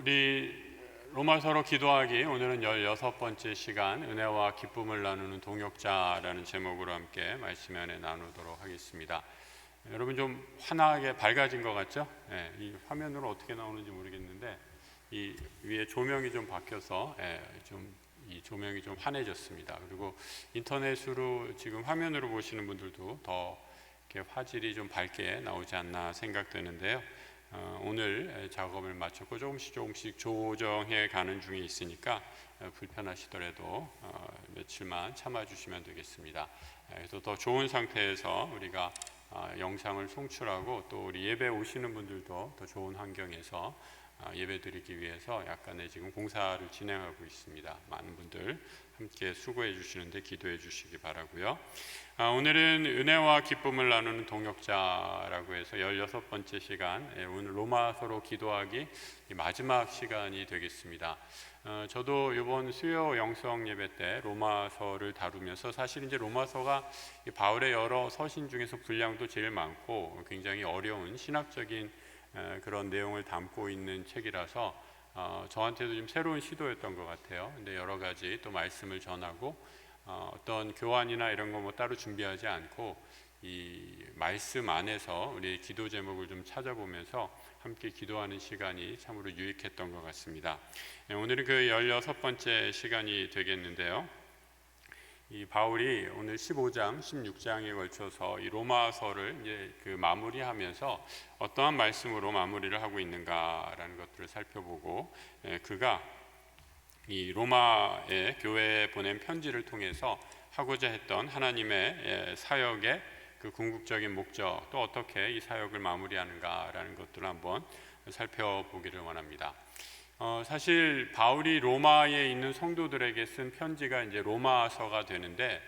우리 로마서로 기도하기 오늘은 16번째 시간 은혜와 기쁨을 나누는 동역자라는 제목으로 함께 말씀 안에 나누도록 하겠습니다. 여러분 좀 환하게 밝아진 것 같죠? 네, 이 화면으로 어떻게 나오는지 모르겠는데 이 위에 조명이 좀 바뀌어서 이 조명이 좀 환해졌습니다. 그리고 인터넷으로 지금 화면으로 보시는 분들도 더 이렇게 화질이 좀 밝게 나오지 않나 생각되는데요. 오늘 작업을 마쳤고 조금씩 조정해 가는 중에 있으니까 불편하시더라도 며칠만 참아주시면 되겠습니다. 그래서 더 좋은 상태에서 우리가 영상을 송출하고 또 우리 예배 오시는 분들도 더 좋은 환경에서 예배 드리기 위해서 약간의 지금 공사를 진행하고 있습니다. 많은 분들 함께 수고해 주시는데 기도해 주시기 바라고요. 오늘은 은혜와 기쁨을 나누는 동역자라고 해서 16번째 시간, 오늘 로마서로 기도하기 마지막 시간이 되겠습니다. 저도 이번 수요 영성 예배 때 로마서를 다루면서 사실 이제 로마서가 바울의 여러 서신 중에서 분량도 제일 많고 굉장히 어려운 신학적인 그런 내용을 담고 있는 책이라서 저한테도 좀 새로운 시도였던 것 같아요. 근데 여러 가지 또 말씀을 전하고 어떤 교환이나 이런 거 뭐 따로 준비하지 않고 이 말씀 안에서 우리 기도 제목을 좀 찾아보면서 함께 기도하는 시간이 참으로 유익했던 것 같습니다. 오늘은 그 16번째 시간이 되겠는데요. 이 바울이 오늘 15장, 16장에 걸쳐서 이 로마서를 이제 그 마무리하면서 어떠한 말씀으로 마무리를 하고 있는가라는 것들을 살펴보고 그가 이 로마의 교회에 보낸 편지를 통해서 하고자 했던 하나님의 사역의 그 궁극적인 목적, 또 어떻게 이 사역을 마무리하는가라는 것들을 한번 살펴보기를 원합니다. 사실 바울이 로마에 있는 성도들에게 쓴 편지가 이제 로마서가 되는데,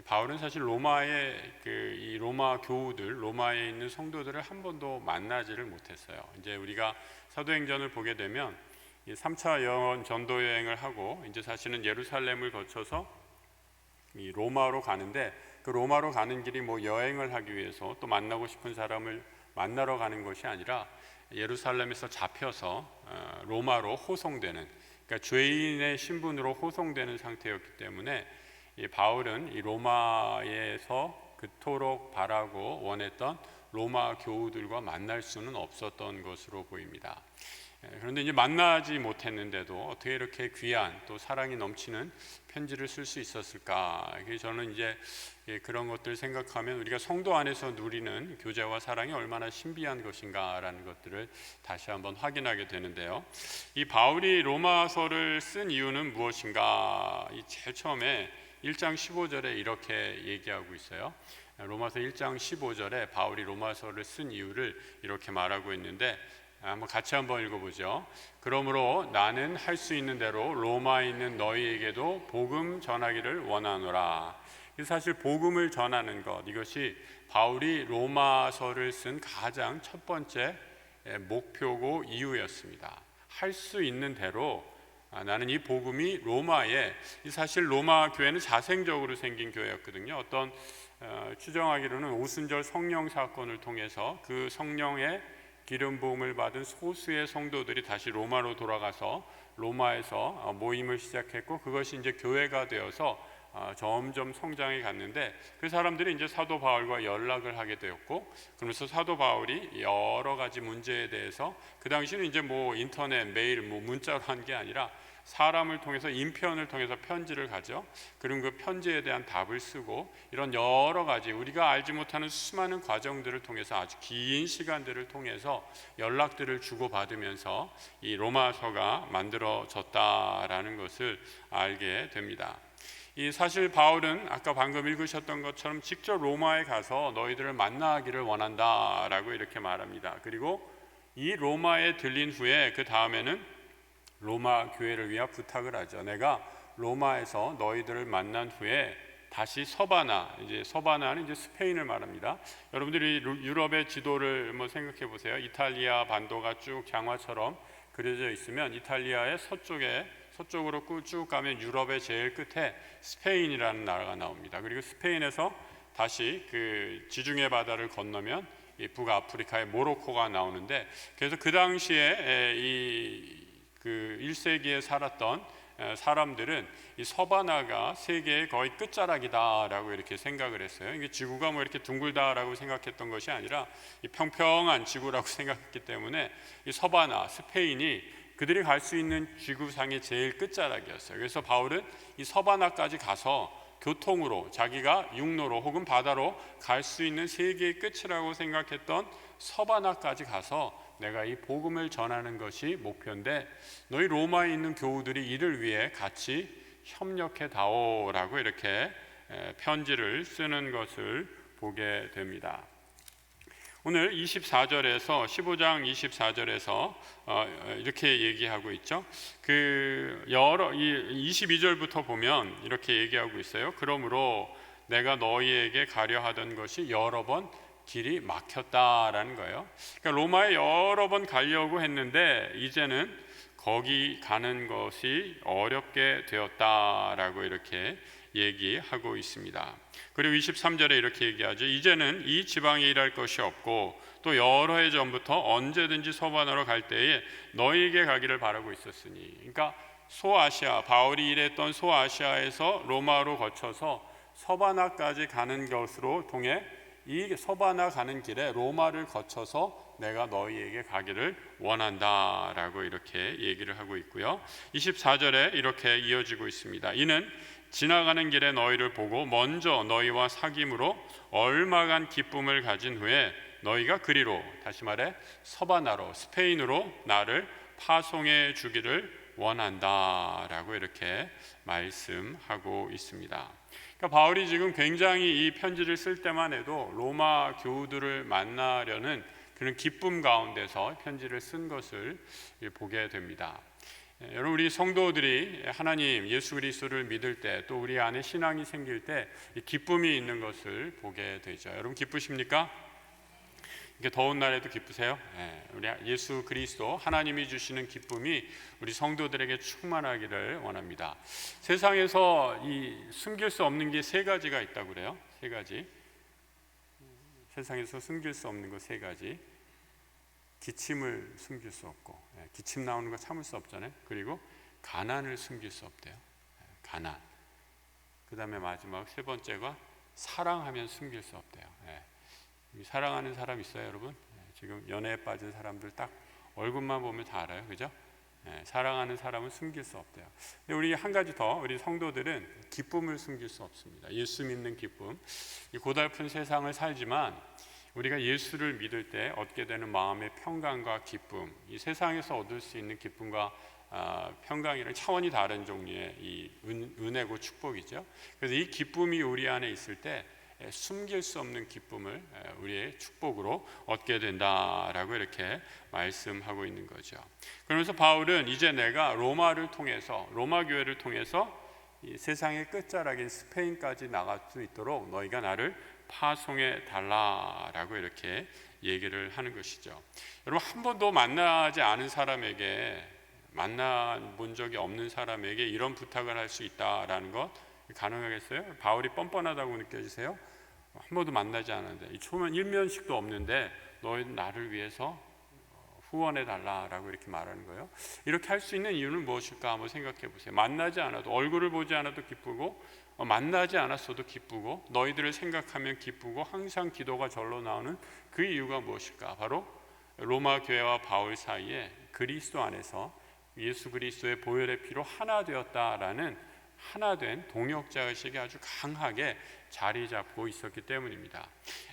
바울은 사실 로마의 이 로마 교우들, 로마에 있는 성도들을 한 번도 만나지를 못했어요. 이제 우리가 사도행전을 보게 되면 이 3차 전도 여행을 하고 이제 사실은 예루살렘을 거쳐서 이 로마로 가는데, 그 로마로 가는 길이 뭐 여행을 하기 위해서 또 만나고 싶은 사람을 만나러 가는 것이 아니라 예루살렘에서 잡혀서 로마로 호송되는, 그러니까 죄인의 신분으로 호송되는 상태였기 때문에 이 바울은 이 로마에서 그토록 바라고 원했던 로마 교우들과 만날 수는 없었던 것으로 보입니다. 그런데 이제 만나지 못했는데도 어떻게 이렇게 귀한 또 사랑이 넘치는 편지를 쓸 수 있었을까? 저는 이제 그런 것들 생각하면 우리가 성도 안에서 누리는 교제와 사랑이 얼마나 신비한 것인가라는 것들을 다시 한번 확인하게 되는데요. 이 바울이 로마서를 쓴 이유는 무엇인가? 이 제일 처음에 1장 15절에 이렇게 얘기하고 있어요. 로마서 1장 15절에 바울이 로마서를 쓴 이유를 이렇게 말하고 있는데, 같이 한번 읽어보죠. 그러므로 나는 할 수 있는 대로 로마에 있는 너희에게도 복음 전하기를 원하노라. 사실 복음을 전하는 것, 이것이 바울이 로마서를 쓴 가장 첫 번째 목표고 이유였습니다. 할 수 있는 대로 나는 이 복음이 로마에, 사실 로마 교회는 자생적으로 생긴 교회였거든요. 어떤 추정하기로는 오순절 성령 사건을 통해서 그 성령의 기름 부음을 받은 소수의 성도들이 다시 로마로 돌아가서 로마에서 모임을 시작했고, 그것이 이제 교회가 되어서 점점 성장해 갔는데, 그 사람들이 이제 사도 바울과 연락을 하게 되었고, 그러면서 사도 바울이 여러 가지 문제에 대해서, 그 당시는 이제 뭐 인터넷, 메일, 뭐 문자로 한 게 아니라 사람을 통해서, 인편을 통해서 편지를 가죠. 그럼 그 편지에 대한 답을 쓰고, 이런 여러 가지 우리가 알지 못하는 수많은 과정들을 통해서 아주 긴 시간들을 통해서 연락들을 주고받으면서 이 로마서가 만들어졌다라는 것을 알게 됩니다. 이 사실 바울은 아까 방금 읽으셨던 것처럼 직접 로마에 가서 너희들을 만나기를 원한다라고 이렇게 말합니다. 그리고 이 로마에 들린 후에 그 다음에는 로마 교회를 위해 부탁을 하죠. 내가 로마에서 너희들을 만난 후에 다시 이제 서바나는 이제 스페인을 말합니다. 여러분들이 유럽의 지도를 생각해 보세요. 이탈리아 반도가 쭉 장화처럼 그려져 있으면 이탈리아의 서쪽으로 쭉 가면 유럽의 제일 끝에 스페인이라는 나라가 나옵니다. 그리고 스페인에서 다시 그 지중해 바다를 건너면 이 북아프리카의 모로코가 나오는데, 그래서 그 당시에 그 1세기에 살았던 사람들은 이 서바나가 세계의 거의 끝자락이다라고 이렇게 생각을 했어요. 이게 지구가 뭐 이렇게 둥글다라고 생각했던 것이 아니라 이 평평한 지구라고 생각했기 때문에 이 서바나, 스페인이 그들이 갈 수 있는 지구상의 제일 끝자락이었어요. 그래서 바울은 이 서바나까지 가서 교통으로, 자기가 육로로 혹은 바다로 갈 수 있는 세계의 끝이라고 생각했던 서바나까지 가서 내가 이 복음을 전하는 것이 목표인데 너희 로마에 있는 교우들이 이를 위해 같이 협력해 다오라고 이렇게 편지를 쓰는 것을 보게 됩니다. 오늘 24절에서 15장 24절에서 이렇게 얘기하고 있죠. 그 22절부터 보면 이렇게 얘기하고 있어요. 그러므로 내가 너희에게 가려 하던 것이 여러 번 길이 막혔다라는 거예요. 그러니까 로마에 여러 번 가려고 했는데 이제는 거기 가는 것이 어렵게 되었다라고 이렇게 얘기하고 있습니다. 그리고 23절에 이렇게 얘기하죠. 이제는 이 지방에 일할 것이 없고 또 여러 해 전부터 언제든지 서바나로 갈 때에 너희에게 가기를 바라고 있었으니, 그러니까 소아시아, 바울이 일했던 소아시아에서 로마로 거쳐서 서바나까지 가는 것으로 통해 이 서바나 가는 길에 로마를 거쳐서 내가 너희에게 가기를 원한다라고 이렇게 얘기를 하고 있고요. 24절에 이렇게 이어지고 있습니다. 이는 지나가는 길에 너희를 보고 먼저 너희와 사귐으로 얼마간 기쁨을 가진 후에 너희가 그리로, 다시 말해 서바나로, 스페인으로 나를 파송해 주기를 원한다라고 이렇게 말씀하고 있습니다. 그러니까 바울이 지금 굉장히 이 편지를 쓸 때만 해도 로마 교우들을 만나려는 그런 기쁨 가운데서 편지를 쓴 것을 보게 됩니다. 여러분, 우리 성도들이 하나님 예수 그리스도를 믿을 때, 또 우리 안에 신앙이 생길 때 기쁨이 있는 것을 보게 되죠. 여러분 기쁘십니까? 이게 더운 날에도 기쁘세요? 우리 예수 그리스도 하나님이 주시는 기쁨이 우리 성도들에게 충만하기를 원합니다. 세상에서 이 숨길 수 없는 게 세 가지가 있다고 그래요. 세 가지. 세상에서 숨길 수 없는 것 세 가지. 기침을 숨길 수 없고, 기침 나오는 거 참을 수 없잖아요. 그리고 가난을 숨길 수 없대요. 가난. 그 다음에 마지막 세 번째가 사랑하면 숨길 수 없대요. 사랑하는 사람 있어요, 여러분? 지금 연애에 빠진 사람들 딱 얼굴만 보면 다 알아요, 그죠? 사랑하는 사람은 숨길 수 없대요. 근데 우리 한 가지 더, 우리 성도들은 기쁨을 숨길 수 없습니다. 예수 믿는 기쁨. 이 고달픈 세상을 살지만 우리가 예수를 믿을 때 얻게 되는 마음의 평강과 기쁨, 이 세상에서 얻을 수 있는 기쁨과 평강이랑 차원이 다른 종류의 이 은혜고 축복이죠. 그래서 이 기쁨이 우리 안에 있을 때 숨길 수 없는 기쁨을 우리의 축복으로 얻게 된다라고 이렇게 말씀하고 있는 거죠. 그러면서 바울은 이제 내가 로마를 통해서, 로마 교회를 통해서 이 세상의 끝자락인 스페인까지 나갈 수 있도록 너희가 나를 파송해 달라라고 이렇게 얘기를 하는 것이죠. 여러분, 한 번도 만나지 않은 사람에게, 만나본 적이 없는 사람에게 이런 부탁을 할 수 있다라는 것 가능하겠어요? 바울이 뻔뻔하다고 느껴지세요? 한 번도 만나지 않았는데, 초면 일면식도 없는데 너희 나를 위해서 후원해 달라라고 이렇게 말하는 거예요. 이렇게 할 수 있는 이유는 무엇일까 한번 생각해 보세요. 만나지 않아도, 얼굴을 보지 않아도 기쁘고, 만나지 않았어도 기쁘고, 너희들을 생각하면 기쁘고, 항상 기도가 절로 나오는 그 이유가 무엇일까? 바로 로마 교회와 바울 사이에 그리스도 안에서 예수 그리스도의 보혈의 피로 하나 되었다라는 하나된 동역자의식이 아주 강하게 자리 잡고 있었기 때문입니다.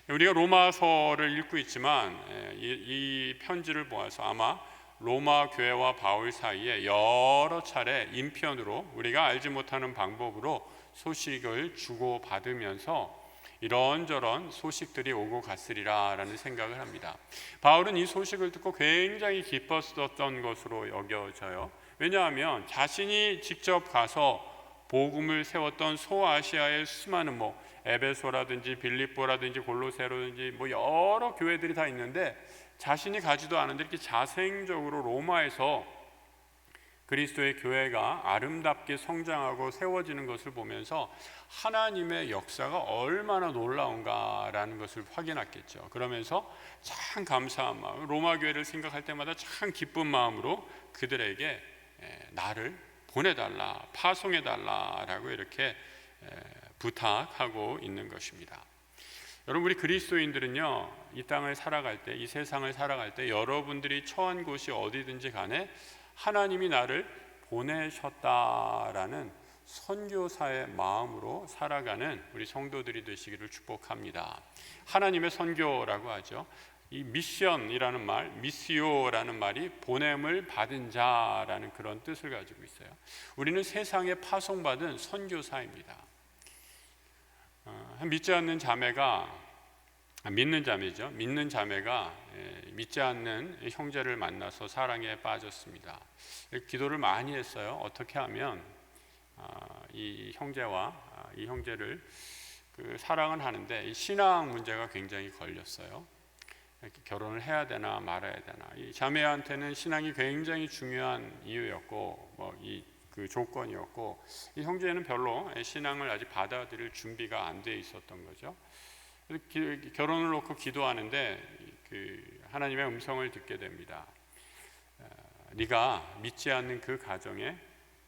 우리가 로마서를 읽고 있지만 이 편지를 모아서 아마 로마 교회와 바울 사이에 여러 차례 인편으로 우리가 알지 못하는 방법으로 소식을 주고받으면서 이런저런 소식들이 오고 갔으리라 라는 생각을 합니다. 바울은 이 소식을 듣고 굉장히 기뻤었던 것으로 여겨져요. 왜냐하면 자신이 직접 가서 복음을 세웠던 소아시아의 수많은 에베소라든지 빌립보라든지 골로새라든지 여러 교회들이 다 있는데 자신이 가지도 않은데 이렇게 자생적으로 로마에서 그리스도의 교회가 아름답게 성장하고 세워지는 것을 보면서 하나님의 역사가 얼마나 놀라운가라는 것을 확인했겠죠. 그러면서 참 감사한 마음, 로마 교회를 생각할 때마다 참 기쁜 마음으로 그들에게 나를 보내달라, 파송해달라라고 이렇게 부탁하고 있는 것입니다. 여러분, 우리 그리스도인들은요, 이 땅을 살아갈 때, 이 세상을 살아갈 때 여러분들이 처한 곳이 어디든지 간에 하나님이 나를 보내셨다라는 선교사의 마음으로 살아가는 우리 성도들이 되시기를 축복합니다. 하나님의 선교라고 하죠. 이 미션이라는 말, 미시오라는 말이 보냄을 받은 자라는 그런 뜻을 가지고 있어요. 우리는 세상에 파송받은 선교사입니다. 믿지 않는 자매가, 믿는 자매죠. 믿는 자매가 믿지 않는 형제를 만나서 사랑에 빠졌습니다. 기도를 많이 했어요. 어떻게 하면 이 형제와 이 형제를 사랑은 하는데 이 신앙 문제가 굉장히 걸렸어요. 결혼을 해야 되나 말아야 되나. 이 자매한테는 신앙이 굉장히 중요한 이유였고 그 조건이었고, 이 형제는 별로 신앙을 아직 받아들일 준비가 안 돼 있었던 거죠. 결혼을 놓고 기도하는데 하나님의 음성을 듣게 됩니다. 네가 믿지 않는 그 가정에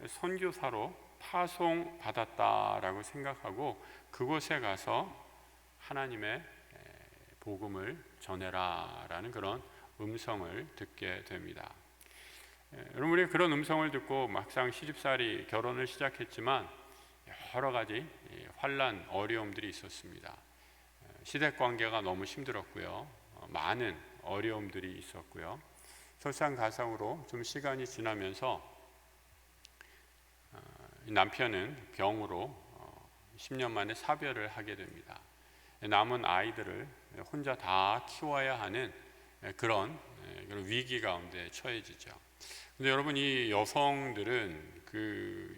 선교사로 파송받았다라고 생각하고 그곳에 가서 하나님의 복음을 전해라라는 그런 음성을 듣게 됩니다. 여러분, 우리 그런 음성을 듣고 막상 시집살이, 결혼을 시작했지만 여러 가지 환난, 어려움들이 있었습니다. 시댁 관계가 너무 힘들었고요. 많은 어려움들이 있었고요. 설상가상으로 좀 시간이 지나면서 남편은 병으로 10년 만에 사별을 하게 됩니다. 남은 아이들을 혼자 다 키워야 하는 그런 위기 가운데 처해지죠. 근데 여러분, 이 여성들은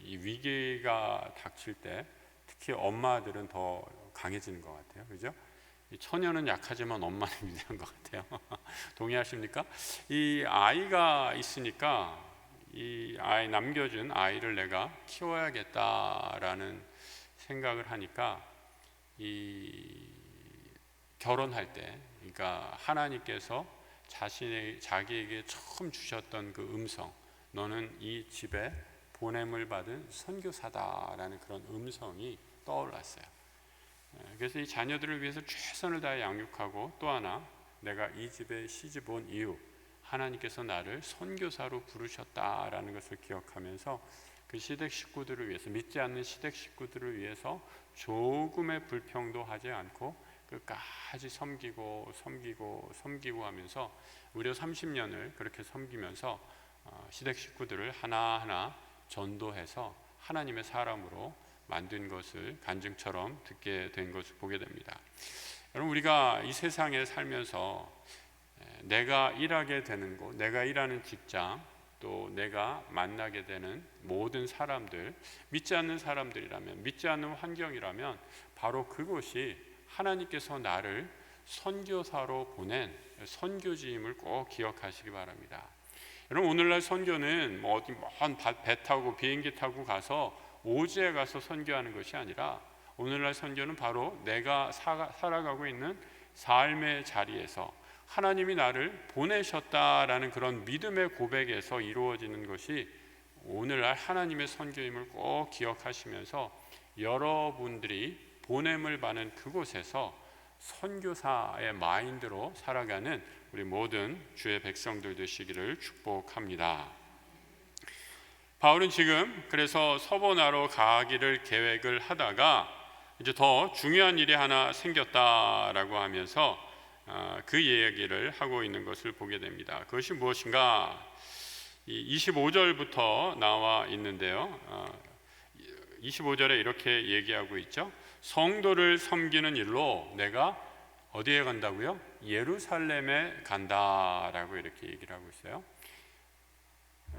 이 위기가 닥칠 때 특히 엄마들은 더 강해지는 것 같아요. 그죠? 처녀는 약하지만 엄마는 위대한 것 같아요. 동의하십니까? 이 아이가 있으니까 이 아이, 남겨준 아이를 내가 키워야겠다라는 생각을 하니까 이 결혼할 때, 그러니까 하나님께서 자기에게 처음 주셨던 그 음성, 너는 이 집에 보냄을 받은 선교사다라는 그런 음성이 떠올랐어요. 그래서 이 자녀들을 위해서 최선을 다해 양육하고, 또 하나, 내가 이 집에 시집 온 이유, 하나님께서 나를 선교사로 부르셨다라는 것을 기억하면서 그 시댁 식구들을 위해서, 믿지 않는 시댁 식구들을 위해서 조금의 불평도 하지 않고 끝까지 섬기고 하면서 무려 30년을 그렇게 섬기면서 시댁 식구들을 하나하나 전도해서 하나님의 사람으로 만든 것을 간증처럼 듣게 된 것을 보게 됩니다. 여러분, 우리가 이 세상에 살면서 내가 일하게 되는 곳, 내가 일하는 직장, 또 내가 만나게 되는 모든 사람들, 믿지 않는 사람들이라면, 믿지 않는 환경이라면 바로 그곳이 하나님께서 나를 선교사로 보낸 선교지임을 꼭 기억하시기 바랍니다. 여러분, 오늘날 선교는 어디 먼 배 타고 비행기 타고 가서 오지에 가서 선교하는 것이 아니라, 오늘날 선교는 바로 내가 살아가고 있는 삶의 자리에서 하나님이 나를 보내셨다라는 그런 믿음의 고백에서 이루어지는 것이 오늘날 하나님의 선교임을 꼭 기억하시면서 여러분들이 보냄을 받는 그곳에서 선교사의 마인드로 살아가는 우리 모든 주의 백성들 되시기를 축복합니다. 바울은 지금 그래서 서보나로 가기를 계획을 하다가 이제 더 중요한 일이 하나 생겼다라고 하면서 그 이야기를 하고 있는 것을 보게 됩니다. 그것이 무엇인가? 25절부터 나와 있는데요. 25절에 이렇게 얘기하고 있죠. 성도를 섬기는 일로 내가 어디에 간다고요? 예루살렘에 간다라고 이렇게 얘기를 하고 있어요.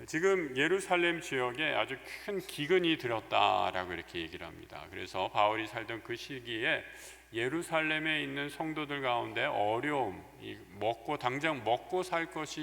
지금 예루살렘 지역에 아주 큰 기근이 들었다라고 이렇게 얘기를 합니다. 그래서 바울이 살던 그 시기에 예루살렘에 있는 성도들 가운데 어려움, 당장 먹고 살기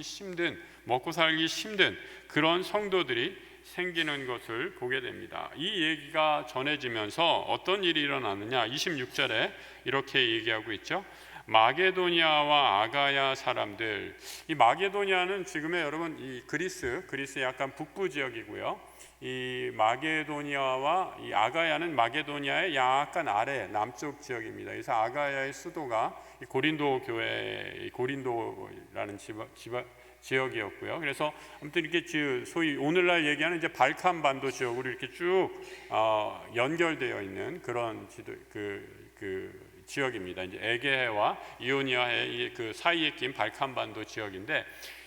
힘든 그런 성도들이 생기는 것을 보게 됩니다. 이 얘기가 전해지면서 어떤 일이 일어나느냐? 26절에 이렇게 얘기하고 있죠. 마게도니아와 아가야 사람들, 이 마게도니아는 지금의 여러분 이 그리스의 약간 북부 지역이고요. 이 마게도니아와 이 아가야는 마게도니아의 약간 아래 남쪽 지역입니다. 그래서 아가야의 수도가 이 고린도 교회, 고린도라는 지역이었고요. 그래서 아무튼 이렇게 소위 오늘날 얘기하는 이제 발칸 반도 지역으로 이렇게 쭉 연결되어 있는 그런 지역입니다. 이제 에게해와 이오니아의 그 사이에 낀 발칸 반도 지역인데,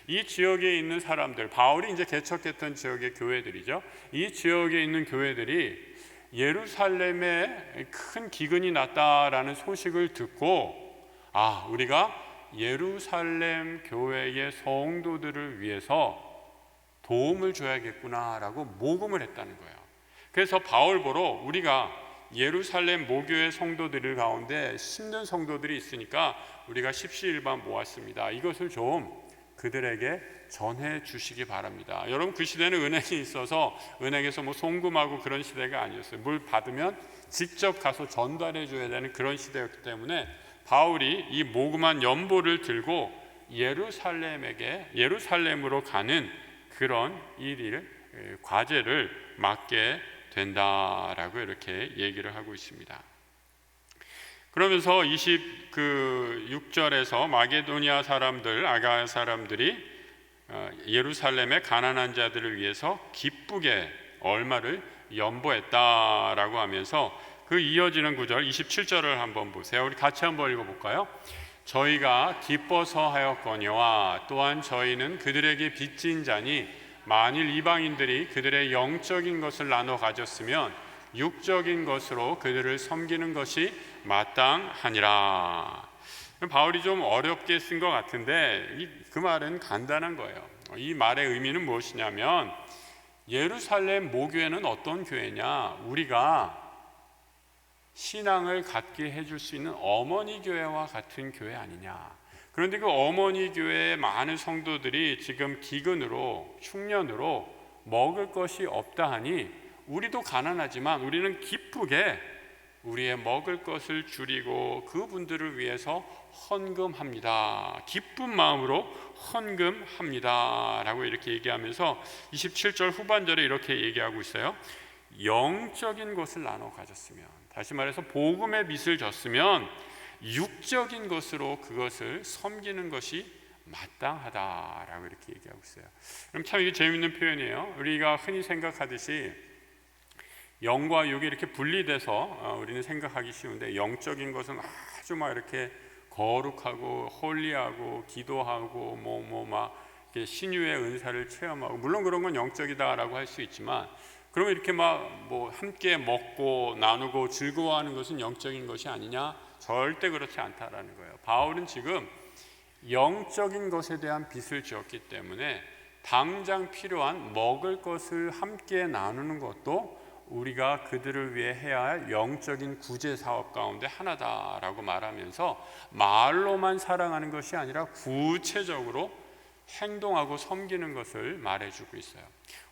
이 지역에 있는 사람들, 바울이 이제 개척했던 지역의 교회들이죠. 이 지역에 있는 교회들이 예루살렘에 큰 기근이 났다라는 소식을 듣고, 우리가 예루살렘 교회의 성도들을 위해서 도움을 줘야겠구나라고 모금을 했다는 거예요. 그래서 바울 보러 우리가 예루살렘 모교회 성도들 가운데 힘든 성도들이 있으니까 우리가 십시일반 모았습니다. 이것을 좀 그들에게 전해 주시기 바랍니다. 여러분, 그 시대는 은행이 있어서 은행에서 뭐 송금하고 그런 시대가 아니었어요. 뭘 받으면 직접 가서 전달해 줘야 되는 그런 시대였기 때문에 바울이 이 모금한 연보를 들고 예루살렘으로 가는 그런 과제를 맡게 된다라고 이렇게 얘기를 하고 있습니다. 그러면서 26절에서 마게도니아 사람들, 아가야 사람들이 예루살렘의 가난한 자들을 위해서 기쁘게 얼마를 연보했다라고 하면서 그 이어지는 구절 27절을 한번 보세요. 우리 같이 한번 읽어볼까요? 저희가 기뻐서 하였거니와 또한 저희는 그들에게 빚진 자니 만일 이방인들이 그들의 영적인 것을 나눠 가졌으면 육적인 것으로 그들을 섬기는 것이 마땅하니라. 바울이 좀 어렵게 쓴 것 같은데 그 말은 간단한 거예요. 이 말의 의미는 무엇이냐면, 예루살렘 모교회는 어떤 교회냐, 우리가 신앙을 갖게 해줄 수 있는 어머니 교회와 같은 교회 아니냐. 그런데 그 어머니 교회의 많은 성도들이 지금 기근으로, 흉년으로 먹을 것이 없다 하니 우리도 가난하지만 우리는 기쁘게 우리의 먹을 것을 줄이고 그분들을 위해서 헌금합니다. 기쁜 마음으로 헌금합니다 라고 이렇게 얘기하면서 27절 후반절에 이렇게 얘기하고 있어요. 영적인 것을 나눠 가졌으면, 다시 말해서 복음의 빚을 졌으면 육적인 것으로 그것을 섬기는 것이 마땅하다라고 이렇게 얘기하고 있어요. 그럼 참 이게 재미있는 표현이에요. 우리가 흔히 생각하듯이 영과 육이 이렇게 분리돼서 우리는 생각하기 쉬운데, 영적인 것은 아주 막 이렇게 거룩하고 홀리하고 기도하고 막 신유의 은사를 체험하고, 물론 그런 건 영적이다라고 할 수 있지만, 그러면 이렇게 함께 먹고 나누고 즐거워하는 것은 영적인 것이 아니냐? 절대 그렇지 않다라는 거예요. 바울은 지금 영적인 것에 대한 빚을 지었기 때문에 당장 필요한 먹을 것을 함께 나누는 것도 우리가 그들을 위해 해야 할 영적인 구제 사업 가운데 하나다라고 말하면서, 말로만 사랑하는 것이 아니라 구체적으로 행동하고 섬기는 것을 말해주고 있어요.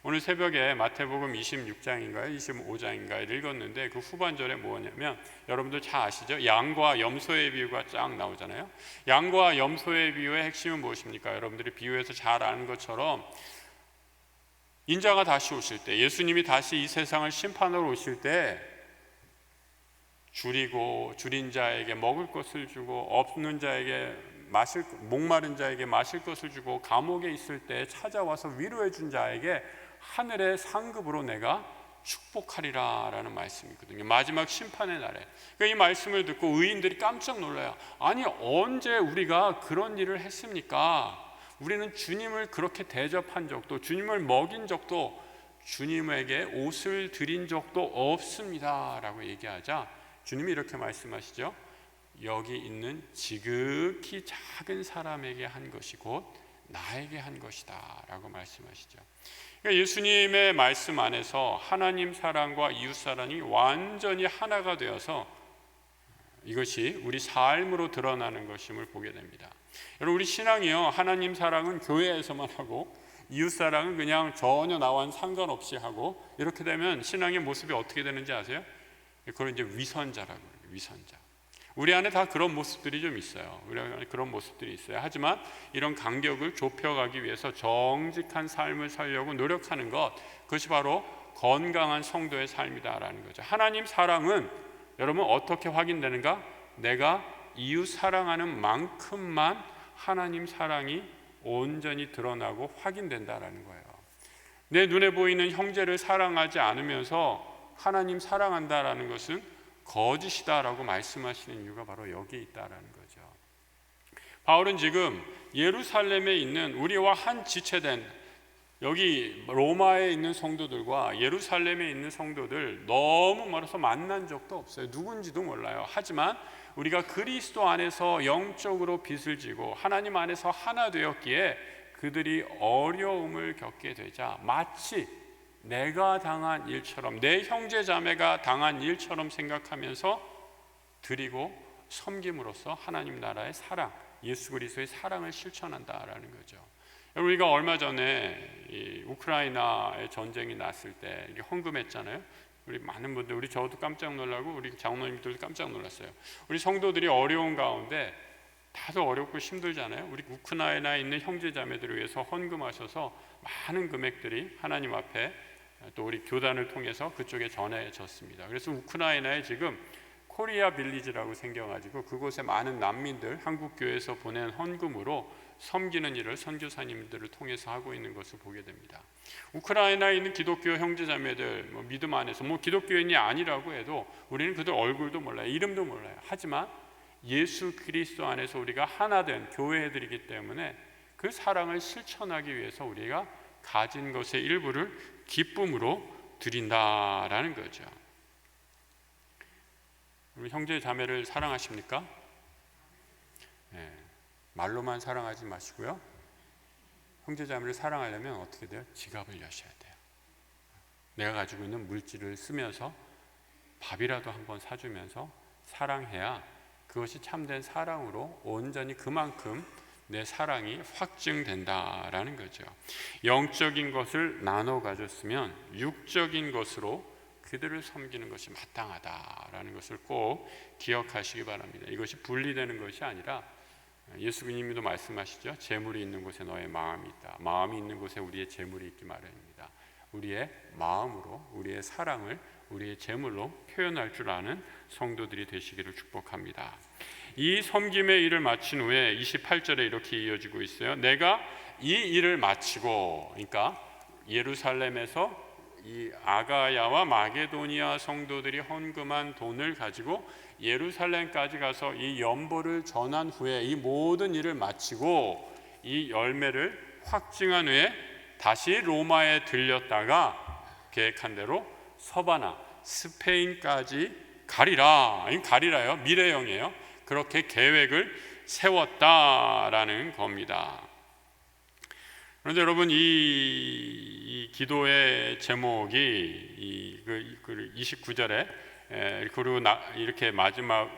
오늘 새벽에 마태복음 26장인가요? 25장인가를 읽었는데 그 후반절에 뭐냐면, 여러분들 잘 아시죠? 양과 염소의 비유가 쫙 나오잖아요. 양과 염소의 비유의 핵심은 무엇입니까? 여러분들이 비유에서 잘 아는 것처럼 인자가 다시 오실 때, 예수님이 다시 이 세상을 심판하러 오실 때 줄인 자에게 먹을 것을 주고 없는 자에게 목마른 자에게 마실 것을 주고 감옥에 있을 때 찾아와서 위로해 준 자에게 하늘의 상급으로 내가 축복하리라 라는 말씀이거든요. 마지막 심판의 날에. 그러니까 이 말씀을 듣고 의인들이 깜짝 놀라요. 아니, 언제 우리가 그런 일을 했습니까? 우리는 주님을 그렇게 대접한 적도, 주님을 먹인 적도, 주님에게 옷을 드린 적도 없습니다 라고 얘기하자 주님이 이렇게 말씀하시죠. 여기 있는 지극히 작은 사람에게 한 것이 곧 나에게 한 것이다 라고 말씀하시죠. 그러니까 예수님의 말씀 안에서 하나님 사랑과 이웃 사랑이 완전히 하나가 되어서 이것이 우리 삶으로 드러나는 것임을 보게 됩니다. 여러분, 우리 신앙이요, 하나님 사랑은 교회에서만 하고 이웃 사랑은 그냥 전혀 나와는 상관없이 하고, 이렇게 되면 신앙의 모습이 어떻게 되는지 아세요? 그걸 이제 위선자라고 해요. 위선자. 우리 안에 다 그런 모습들이 좀 있어요. 우리 안에 그런 모습들이 있어요. 하지만 이런 간격을 좁혀가기 위해서 정직한 삶을 살려고 노력하는 것, 그것이 바로 건강한 성도의 삶이다라는 거죠. 하나님 사랑은 여러분 어떻게 확인되는가? 내가 이웃 사랑하는 만큼만 하나님 사랑이 온전히 드러나고 확인된다라는 거예요. 내 눈에 보이는 형제를 사랑하지 않으면서 하나님 사랑한다라는 것은 거짓이다라고 말씀하시는 이유가 바로 여기에 있다라는 거죠. 바울은 지금 예루살렘에 있는 우리와 한 지체된 여기 로마에 있는 성도들과 예루살렘에 있는 성도들 너무 멀어서 만난 적도 없어요. 누군지도 몰라요. 하지만 우리가 그리스도 안에서 영적으로 빚을 지고 하나님 안에서 하나 되었기에 그들이 어려움을 겪게 되자 마치 내가 당한 일처럼, 내 형제 자매가 당한 일처럼 생각하면서 드리고 섬김으로써 하나님 나라의 사랑, 예수 그리스도의 사랑을 실천한다라는 거죠. 우리가 얼마 전에 이 우크라이나의 전쟁이 났을 때 이렇게 헌금했잖아요. 우리 많은 분들, 우리 저도 깜짝 놀라고 우리 장로님들도 깜짝 놀랐어요. 우리 성도들이 어려운 가운데 다들 어렵고 힘들잖아요. 우리 우크라이나에 있는 형제 자매들을 위해서 헌금하셔서 많은 금액들이 하나님 앞에 또 우리 교단을 통해서 그쪽에 전해졌습니다. 그래서 우크라이나에 지금 코리아 빌리지라고 생겨가지고 그곳에 많은 난민들 한국 교회에서 보낸 헌금으로 섬기는 일을 선교사님들을 통해서 하고 있는 것을 보게 됩니다. 우크라이나에 있는 기독교 형제자매들 믿음 안에서 기독교인이 아니라고 해도 우리는 그들 얼굴도 몰라요, 이름도 몰라요. 하지만 예수 그리스도 안에서 우리가 하나된 교회들이기 때문에 그 사랑을 실천하기 위해서 우리가 가진 것의 일부를 기쁨으로 드린다라는 거죠. 우리 형제 자매를 사랑하십니까? 네. 말로만 사랑하지 마시고요. 형제 자매를 사랑하려면 어떻게 돼요? 지갑을 여셔야 돼요. 내가 가지고 있는 물질을 쓰면서 밥이라도 한번 사주면서 사랑해야 그것이 참된 사랑으로 온전히 그만큼 내 사랑이 확증된다라는 거죠. 영적인 것을 나눠 가졌으면 육적인 것으로 그들을 섬기는 것이 마땅하다라는 것을 꼭 기억하시기 바랍니다. 이것이 분리되는 것이 아니라 예수님도 말씀하시죠. 재물이 있는 곳에 너의 마음이 있다. 마음이 있는 곳에 우리의 재물이 있기 마련입니다. 우리의 마음으로 우리의 사랑을 우리의 재물로 표현할 줄 아는 성도들이 되시기를 축복합니다. 이 섬김의 일을 마친 후에 28절에 이렇게 이어지고 있어요. 내가 이 일을 마치고, 그러니까 예루살렘에서 이 아가야와 마게도니아 성도들이 헌금한 돈을 가지고 예루살렘까지 가서 이 연보를 전한 후에 이 모든 일을 마치고 이 열매를 확증한 후에 다시 로마에 들렸다가 계획한 대로 서바나 스페인까지 가리라요. 미래형이에요. 그렇게 계획을 세웠다라는 겁니다. 그런데 여러분 이 기도의 제목이 29절에 그리고 이렇게 마지막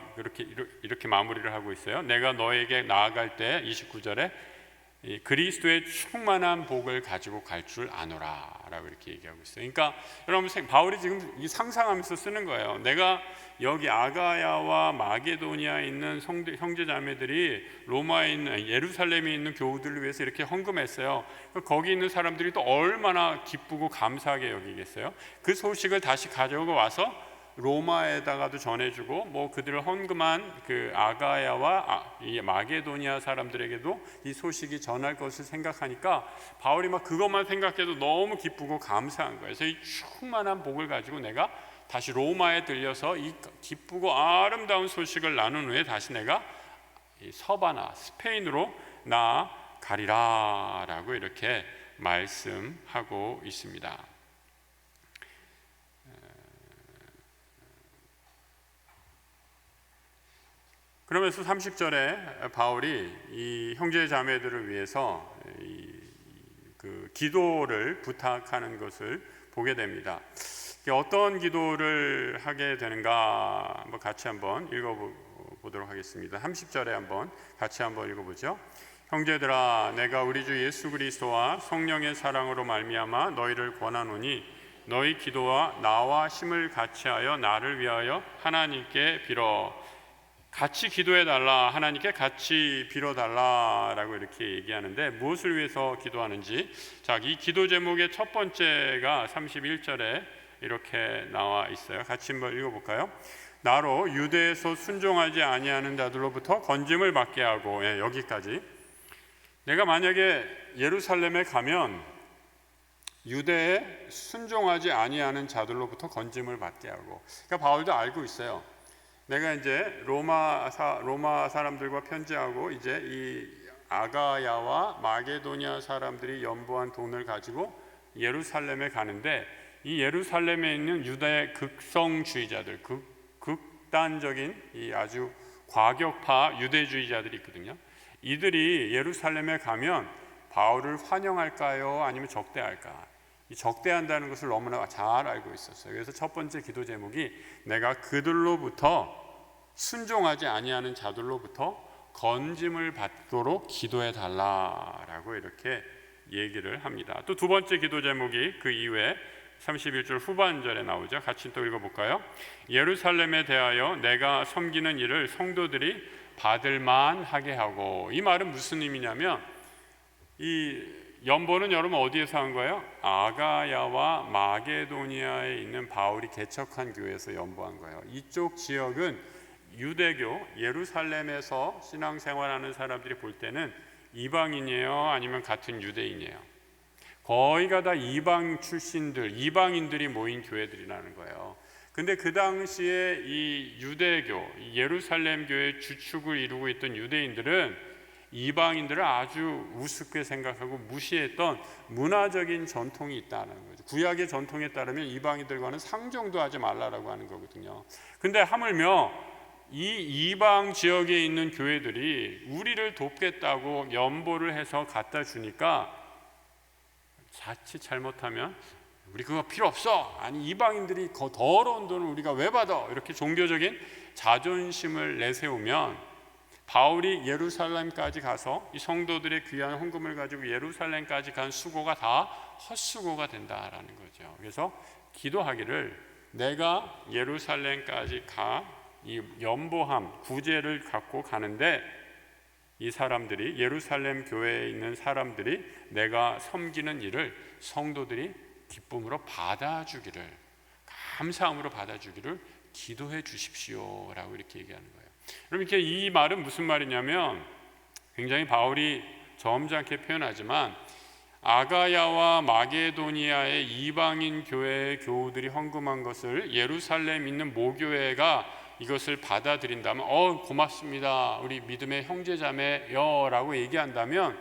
이렇게 마무리를 하고 있어요. 내가 너에게 나아갈 때 29절에 그리스도의 충만한 복을 가지고 갈 줄 아노라 라고 이렇게 얘기하고 있어요. 그러니까 여러분 바울이 지금 상상하면서 쓰는 거예요. 내가 여기 아가야와 마게도니아에 있는 형제자매들이 로마에 있는 예루살렘에 있는 교우들을 위해서 이렇게 헌금했어요. 거기 있는 사람들이 또 얼마나 기쁘고 감사하게 여기겠어요. 그 소식을 다시 가져오고 와서 로마에다가도 전해주고 그들을 헌금한 그 아가야와 이 마게도니아 사람들에게도 이 소식이 전할 것을 생각하니까 바울이 막 그것만 생각해도 너무 기쁘고 감사한 거예요. 그래서 이 충만한 복을 가지고 내가 다시 로마에 들려서 이 기쁘고 아름다운 소식을 나눈 후에 다시 내가 이 서바나 스페인으로 나아가리라 라고 이렇게 말씀하고 있습니다. 그러면서 30절에 바울이 이 형제 자매들을 위해서 그 기도를 부탁하는 것을 보게 됩니다. 어떤 기도를 하게 되는가 한번 같이 한번 읽어보도록 하겠습니다. 30절에 한번 같이 한번 읽어보죠. 형제들아, 내가 우리 주 예수 그리스도와 성령의 사랑으로 말미암아 너희를 권하노니 너희 기도와 나와 힘을 같이하여 나를 위하여 하나님께 빌어. 같이 기도해 달라, 하나님께 같이 빌어 달라라고 이렇게 얘기하는데 무엇을 위해서 기도하는지, 자, 이 기도 제목의 첫 번째가 31절에 이렇게 나와 있어요. 같이 한번 읽어볼까요? 나로 유대에서 순종하지 아니하는 자들로부터 건짐을 받게 하고, 여기까지. 내가 만약에 예루살렘에 가면 유대에 순종하지 아니하는 자들로부터 건짐을 받게 하고, 그러니까 바울도 알고 있어요. 내가 이제 로마 사람들과 편지하고 이제 이 아가야와 마게도니아 사람들이 연보한 돈을 가지고 예루살렘에 가는데, 이 예루살렘에 있는 유다의 극성주의자들, 극단적인 이 아주 과격파 유대주의자들이 있거든요. 이들이 예루살렘에 가면 바울을 환영할까요? 아니면 적대할까? 이 적대한다는 것을 너무나 잘 알고 있었어요. 그래서 첫 번째 기도 제목이 내가 그들로부터 순종하지 아니하는 자들로부터 건짐을 받도록 기도해 달라라고 이렇게 얘기를 합니다. 또 두 번째 기도 제목이 그 이후에 31절 후반절에 나오죠. 같이 또 읽어볼까요? 예루살렘에 대하여 내가 섬기는 일을 성도들이 받을만 하게 하고. 이 말은 무슨 의미냐면, 이 연보는 여러분 어디에서 한 거예요? 아가야와 마게도니아에 있는 바울이 개척한 교회에서 연보한 거예요. 이쪽 지역은 유대교, 예루살렘에서 신앙생활하는 사람들이 볼 때는 이방인이에요, 아니면 같은 유대인이에요? 거의가 다 이방 출신들, 이방인들이 모인 교회들이라는 거예요. 근데 그 당시에 이 유대교, 예루살렘 교회의 주축을 이루고 있던 유대인들은 이방인들을 아주 우습게 생각하고 무시했던 문화적인 전통이 있다는 거죠. 구약의 전통에 따르면 이방인들과는 상종도 하지 말라라고 하는 거거든요. 근데 하물며 이 이방 지역에 있는 교회들이 우리를 돕겠다고 연보를 해서 갖다 주니까 자칫 잘못하면 우리 그거 필요 없어, 아니 이방인들이 더러운 돈을 우리가 왜 받아, 이렇게 종교적인 자존심을 내세우면 바울이 예루살렘까지 가서 이 성도들의 귀한 헌금을 가지고 예루살렘까지 간 수고가 다 헛수고가 된다라는 거죠. 그래서 기도하기를 내가 예루살렘까지 이 연보함 구제를 갖고 가는데, 이 사람들이, 예루살렘 교회에 있는 사람들이 내가 섬기는 일을 성도들이 기쁨으로 받아주기를, 감사함으로 받아주기를 기도해 주십시오 라고 이렇게 얘기하는 거예요. 그럼 이렇게 이 말은 무슨 말이냐면, 굉장히 바울이 점잖게 표현하지만 아가야와 마게도니아의 이방인 교회의 교우들이 헌금한 것을 예루살렘 있는 모교회가 이것을 받아들인다면 고맙습니다, 우리 믿음의 형제자매요 라고 얘기한다면,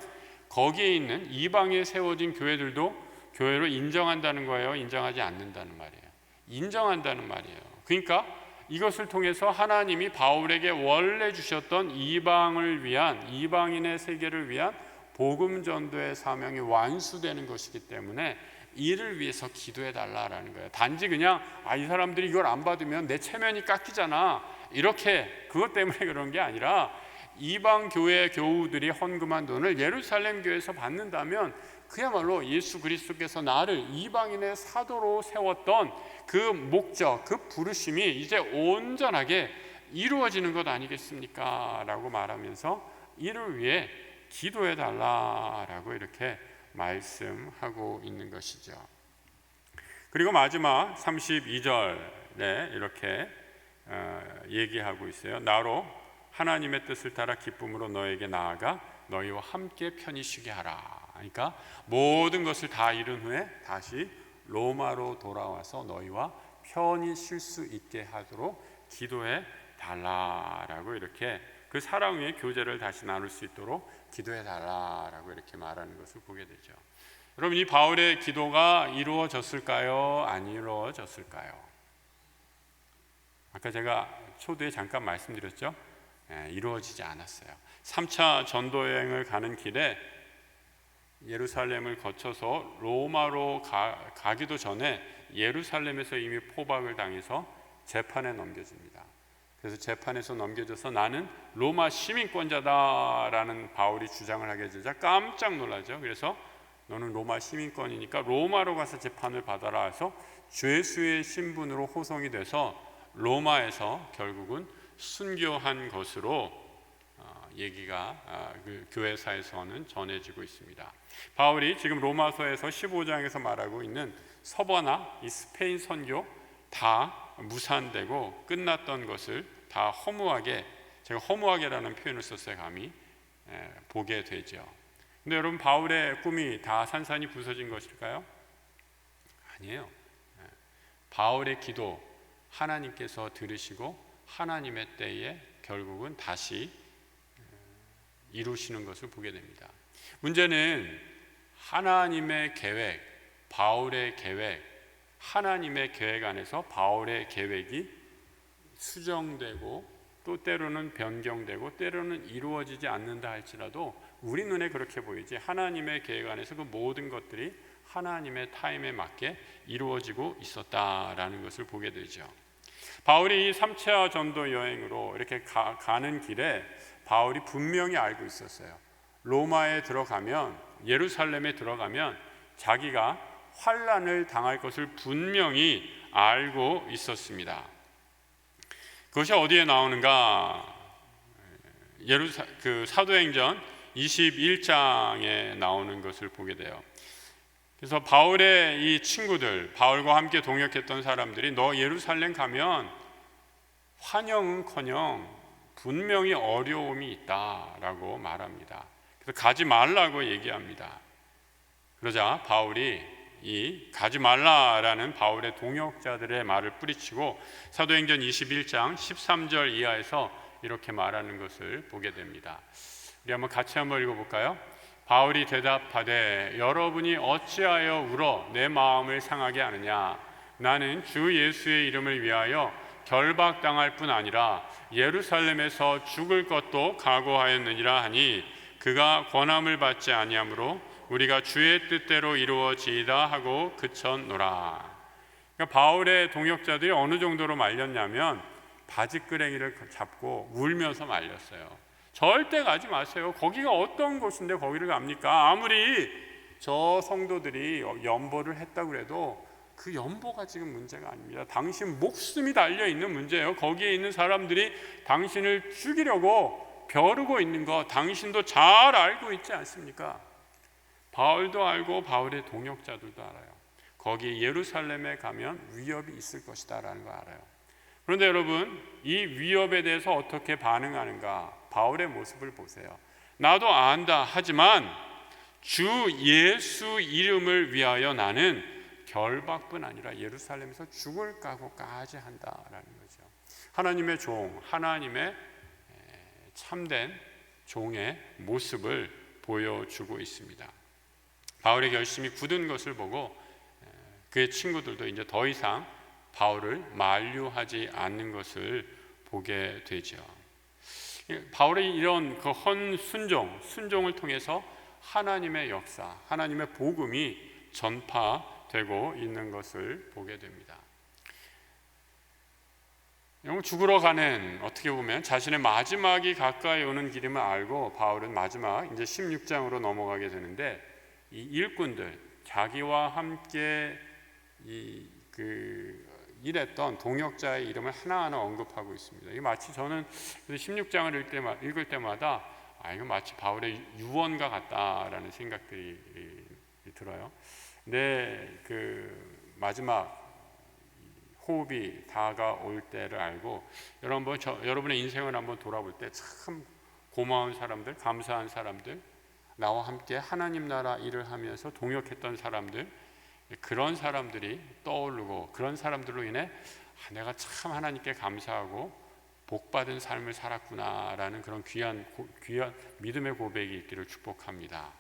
거기에 있는 이방에 세워진 교회들도 교회로 인정한다는 거예요, 인정하지 않는다는 말이에요? 인정한다는 말이에요. 그러니까 이것을 통해서 하나님이 바울에게 원래 주셨던 이방을 위한, 이방인의 세계를 위한 복음 전도의 사명이 완수되는 것이기 때문에 이를 위해서 기도해 달라라는 거예요. 단지 그냥 이 사람들이 이걸 안 받으면 내 체면이 깎이잖아, 이렇게 그것 때문에 그런 게 아니라, 이방 교회 교우들이 헌금한 돈을 예루살렘 교회에서 받는다면 그야말로 예수 그리스도께서 나를 이방인의 사도로 세웠던 그 목적, 그 부르심이 이제 온전하게 이루어지는 것 아니겠습니까? 라고 말하면서 이를 위해 기도해 달라라고 이렇게 말씀하고 있는 것이죠. 그리고 마지막 32절에 이렇게 얘기하고 있어요. 나로 하나님의 뜻을 따라 기쁨으로 너에게 나아가 너희와 함께 편히 쉬게 하라. 그러니까 모든 것을 다 이룬 후에 다시 로마로 돌아와서 너희와 편히 쉴 수 있게 하도록 기도해 달라라고 이렇게 그 사랑 위에 교제를 다시 나눌 수 있도록 기도해 달라라고 이렇게 말하는 것을 보게 되죠. 여러분, 이 바울의 기도가 이루어졌을까요? 안 이루어졌을까요? 아까 제가 초두에 잠깐 말씀드렸죠. 이루어지지 않았어요. 3차 전도 여행을 가는 길에 예루살렘을 거쳐서 로마로 가기도 전에 예루살렘에서 이미 포박을 당해서 재판에 넘겨집니다. 그래서 재판에서 넘겨져서 나는 로마 시민권자다라는 바울이 주장을 하게 되자 깜짝 놀라죠. 그래서 너는 로마 시민권이니까 로마로 가서 재판을 받아라 해서 죄수의 신분으로 호송이 돼서 로마에서 결국은 순교한 것으로 얘기가 그 교회사에서는 전해지고 있습니다. 바울이 지금 로마서에서 15장에서 말하고 있는 서버나 이 스페인 선교 다 무산되고 끝났던 것을 다 허무하게, 제가 허무하게라는 표현을 썼어요. 감히 보게 되죠. 근데 여러분, 바울의 꿈이 다 산산이 부서진 것일까요? 아니에요. 바울의 기도 하나님께서 들으시고 하나님의 때에 결국은 다시 이루시는 것을 보게 됩니다. 문제는 하나님의 계획, 바울의 계획, 하나님의 계획 안에서 바울의 계획이 수정되고 또 때로는 변경되고 때로는 이루어지지 않는다 할지라도 우리 눈에 그렇게 보이지, 하나님의 계획 안에서 그 모든 것들이 하나님의 타임에 맞게 이루어지고 있었다라는 것을 보게 되죠. 바울이 이 3차 전도 여행으로 이렇게 가는 길에 바울이 분명히 알고 있었어요. 로마에 들어가면, 예루살렘에 들어가면 자기가 환난을 당할 것을 분명히 알고 있었습니다. 그것이 어디에 나오는가? 사도행전 21장에 나오는 것을 보게 돼요. 그래서 바울의 이 친구들, 바울과 함께 동역했던 사람들이 너 예루살렘 가면 환영은커녕 분명히 어려움이 있다라고 말합니다. 그래서 가지 말라고 얘기합니다. 그러자 바울이 이 가지 말라라는 바울의 동역자들의 말을 뿌리치고 사도행전 21장 13절 이하에서 이렇게 말하는 것을 보게 됩니다. 우리 같이 한번 읽어볼까요? 바울이 대답하되 여러분이 어찌하여 울어 내 마음을 상하게 하느냐? 나는 주 예수의 이름을 위하여 결박당할 뿐 아니라 예루살렘에서 죽을 것도 각오하였느니라 하니 그가 권함을 받지 아니하므로 우리가 주의 뜻대로 이루어지이다 하고 그쳤노라. 그러니까 바울의 동역자들이 어느 정도로 말렸냐면 바지끄레기를 잡고 울면서 말렸어요. 절대 가지 마세요. 거기가 어떤 곳인데 거기를 갑니까? 아무리 저 성도들이 연보를 했다고 해도 그 연보가 지금 문제가 아닙니다. 당신 목숨이 달려있는 문제예요. 거기에 있는 사람들이 당신을 죽이려고 벼르고 있는 거 당신도 잘 알고 있지 않습니까? 바울도 알고 바울의 동역자들도 알아요. 거기 예루살렘에 가면 위협이 있을 것이다 라는 거 알아요. 그런데 여러분, 이 위협에 대해서 어떻게 반응하는가? 바울의 모습을 보세요. 나도 안다 하지만 주 예수 이름을 위하여 나는 결박뿐 아니라 예루살렘에서 죽을 각오까지 한다라는 거죠. 하나님의 종, 하나님의 참된 종의 모습을 보여주고 있습니다. 바울의 결심이 굳은 것을 보고 그의 친구들도 이제 더 이상 바울을 만류하지 않는 것을 보게 되죠. 바울의 이런 그 순종을 통해서 하나님의 역사, 하나님의 복음이 전파되고 있는 것을 보게 됩니다. 죽으러 가는, 어떻게 보면 자신의 마지막이 가까이 오는 길임을 알고 바울은 마지막 이제 16장으로 넘어가게 되는데 이 일꾼들, 자기와 함께 일했던 동역자의 이름을 하나하나 언급하고 있습니다. 이게 마치 저는 16장을 읽을 때마다 이거 마치 바울의 유언과 같다라는 생각들이 들어요. 그 마지막 호흡이 다가올 때를 알고 여러분의 인생을 한번 돌아볼 때 참 고마운 사람들, 감사한 사람들, 나와 함께 하나님 나라 일을 하면서 동역했던 사람들, 그런 사람들이 떠오르고 그런 사람들로 인해 내가 참 하나님께 감사하고 복받은 삶을 살았구나라는 그런 귀한 믿음의 고백이 있기를 축복합니다.